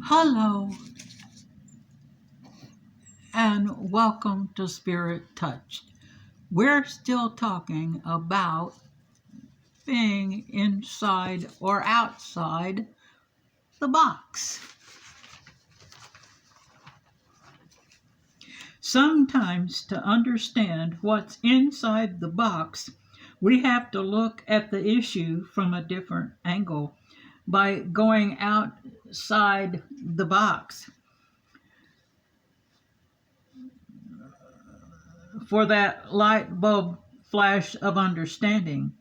Hello and welcome to Spirit Touched. We're still talking about being inside or outside the box. Sometimes to understand what's inside the box, we have to look at the issue from a different angle by going outside the box. For that light bulb flash of understanding.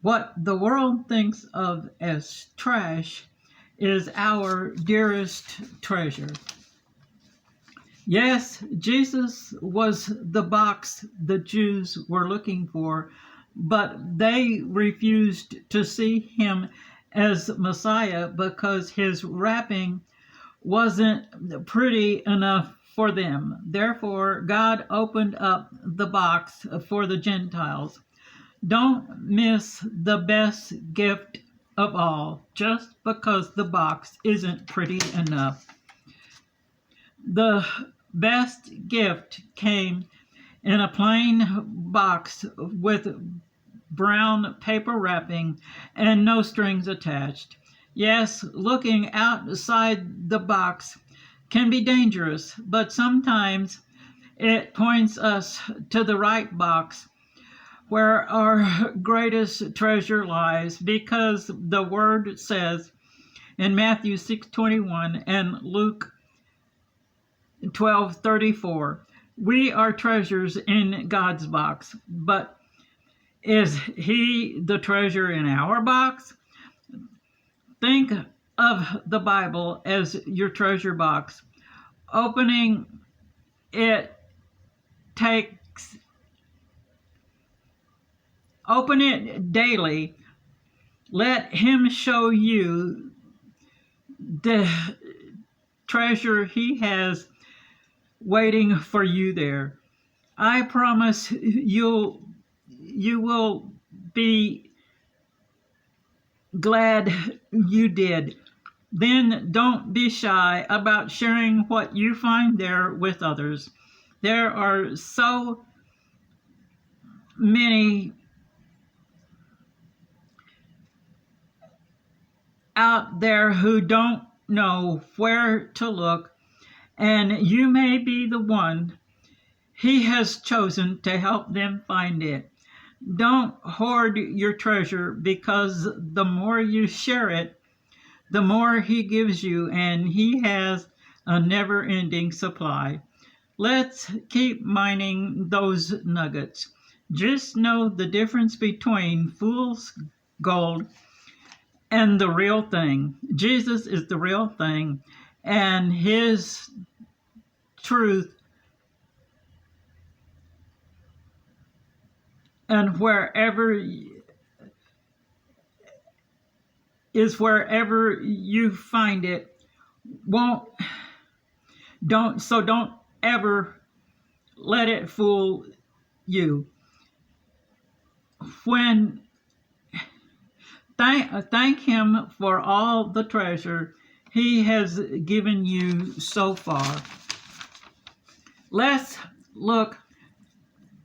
What the world thinks of as trash is our dearest treasure. Yes, Jesus was the box the Jews were looking for, but they refused to see him as Messiah because his wrapping wasn't pretty enough for them. Therefore, God opened up the box for the Gentiles. Don't miss the best gift of all just because the box isn't pretty enough. The best gift came in a plain box with brown paper wrapping and no strings attached. Yes, looking outside the box can be dangerous, but sometimes it points us to the right box where our greatest treasure lies, because the word says in Matthew 6:21 and Luke 12:34, we are treasures in God's box. But is he the treasure in our box? Think of the Bible as your treasure box. Opening it takes Open it daily. Let him show you the treasure he has waiting for you there. I promise you will be glad you did. Then don't be shy about sharing what you find there with others. There are so many out there who don't know where to look, and you may be the one he has chosen to help them find it. Don't hoard your treasure, because the more you share it, the more he gives you, and he has a never-ending supply. Let's keep mining those nuggets. Just know the difference between fool's gold and the real thing. Jesus is the real thing, and his truth and wherever you find it. Don't ever let it fool you. When thank him for all the treasure he has given you so far. Let's look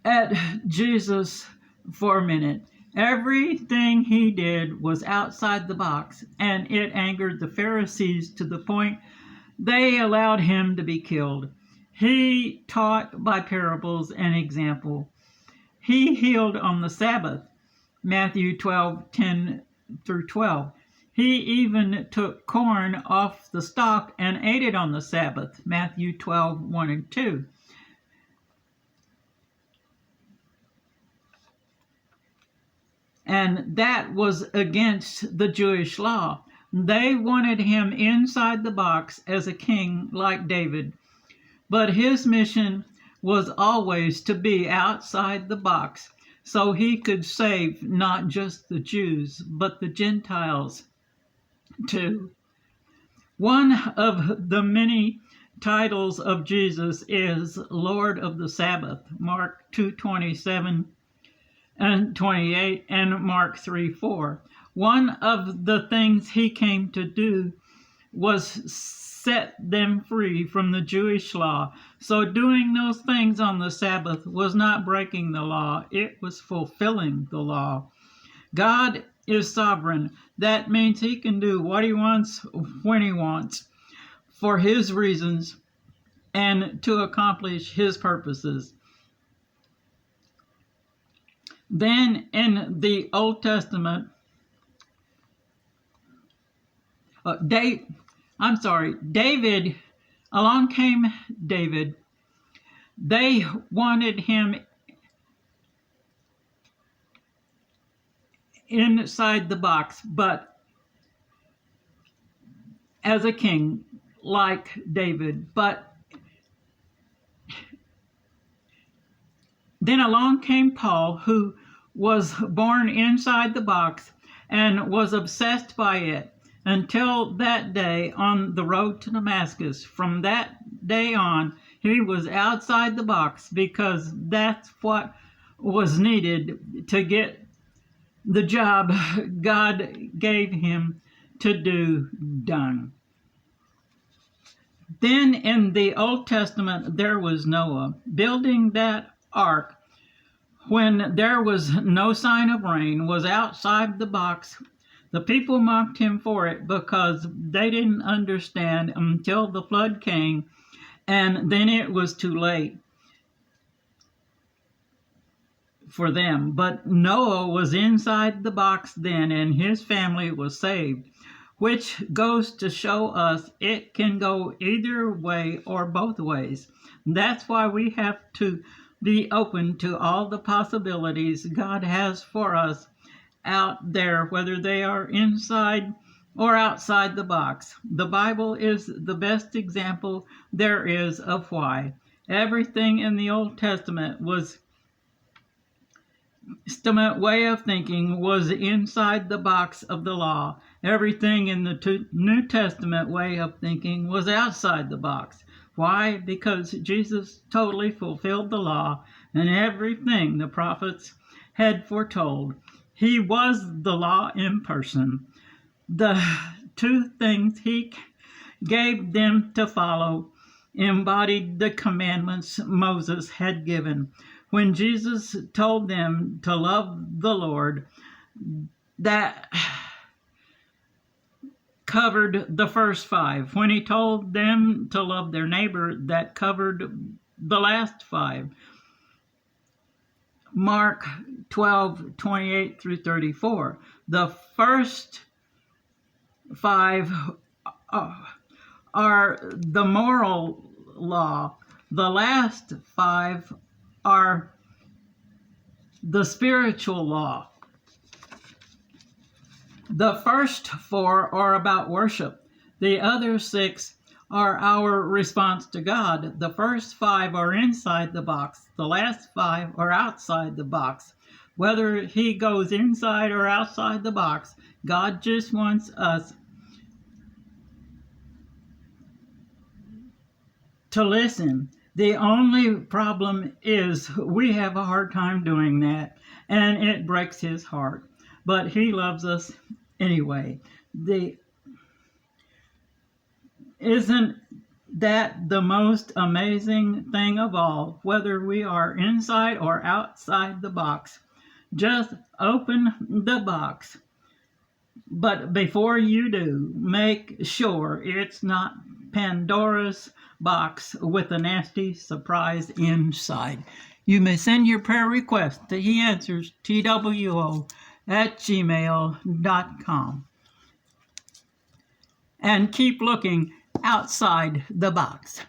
at Jesus for a minute. Everything he did was outside the box, and it angered the Pharisees to the point they allowed him to be killed. He taught by parables and example. He healed on the Sabbath, Matthew 12:10 through 12. He even took corn off the stalk and ate it on the Sabbath, Matthew 12:1 and 2. And that was against the Jewish law. They wanted him inside the box as a king like David. But his mission was always to be outside the box, so he could save not just the Jews, but the Gentiles too. One of the many titles of Jesus is Lord of the Sabbath, Mark 2:27 and 28, and Mark 3:4. One of the things he came to do was set them free from the Jewish law. So doing those things on the Sabbath was not breaking the law, it was fulfilling the law. God is sovereign. That means he can do what he wants when he wants for his reasons and to accomplish his purposes. Then in the Old Testament, David, along came David. They wanted him inside the box, but as a king like David. But then along came Paul, who was born inside the box and was obsessed by it until that day on the road to Damascus. From that day on, he was outside the box because that's what was needed to get the job God gave him to do done. Then in the Old Testament, there was Noah building that ark when there was no sign of rain, was outside the box. The people mocked him for it because they didn't understand until the flood came, and then it was too late for them. But Noah was inside the box then, and his family was saved, which goes to show us it can go either way or both ways. That's why we have to be open to all the possibilities God has for us out there, whether they are inside or outside the box. The Bible is the best example there is of why. Everything in the Old Testament way of thinking was inside the box of the law. Everything in the New Testament way of thinking was outside the box. Why? Because Jesus totally fulfilled the law and everything the prophets had foretold. He was the law in person. The two things he gave them to follow embodied the commandments Moses had given. When Jesus told them to love the Lord, that covered the first five. When he told them to love their neighbor, that covered the last five. Mark 12:28 through 34. The first five are the moral law. The last five are the spiritual law. The first four are about worship. The other six are our response to God. The first five are inside the box. The last five are outside the box. Whether he goes inside or outside the box, God just wants us to listen. The only problem is we have a hard time doing that, and it breaks his heart. But he loves us anyway. Isn't that the most amazing thing of all? Whether we are inside or outside the box, just open the box. But before you do, make sure it's not Pandora's box with a nasty surprise inside. You may send your prayer request to He Answers TWO@gmail.com. And keep looking outside the box.